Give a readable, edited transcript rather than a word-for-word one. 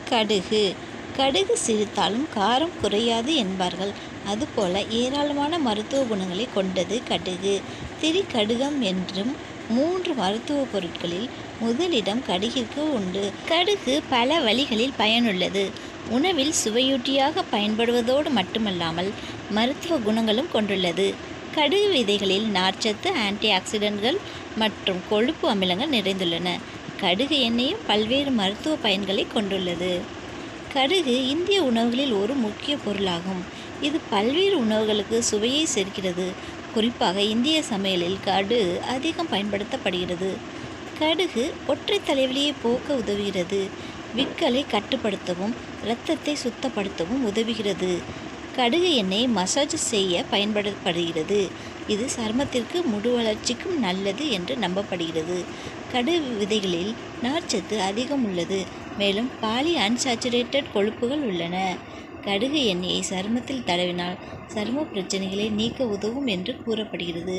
கடுகு கடுகு சிரித்தாலும் காரம் குறையாது என்பார்கள். அதுபோல ஏராளமான மருத்துவ குணங்களை கொண்டது கடுகு. திரிகடுகம் என்றும் 3 மருத்துவ பொருட்களில் முதலிடம் கடுகிற்கு உண்டு. கடுகு பல வழிகளில் பயனுள்ளது. உணவில் சுவையூட்டியாக பயன்படுவதோடு மட்டுமல்லாமல் மருத்துவ குணங்களும் கொண்டுள்ளது. கடுகு விதைகளில் நார்ச்சத்து, ஆன்டி ஆக்சிடென்ட்கள் மற்றும் கொழுப்பு அமிலங்கள் நிறைந்துள்ளன. கடுகு எண்ணெயும் பல்வேறு மருத்துவ பயன்களை கொண்டுள்ளது. கடுகு இந்திய உணவுகளில் ஒரு முக்கிய பொருளாகும். இது பல்வேறு உணவுகளுக்கு சுவையை சேர்க்கிறது. குறிப்பாக இந்திய சமையலில் கடுகு அதிகம் பயன்படுத்தப்படுகிறது. கடுகு ஒற்றை தலைவலியை போக்க உதவுகிறது. விக்கலை கட்டுப்படுத்தவும் இரத்தத்தை சுத்தப்படுத்தவும் உதவுகிறது. கடுகு எண்ணெய் மசாஜ் செய்ய பயன்படுத்தப்படுகிறது. இது சருமத்திற்கு முடி வளர்ச்சிக்கும் நல்லது என்று நம்பப்படுகிறது. கடுகு விதைகளில் நார்ச்சத்து அதிகம் உள்ளது. மேலும் பாலி அன்சாச்சுரேட்டட் கொழுப்புகள் உள்ளன. கடுகு எண்ணெயை சருமத்தில் தடவினால் சரும பிரச்சனைகளை நீக்க உதவும் என்று கூறப்படுகிறது.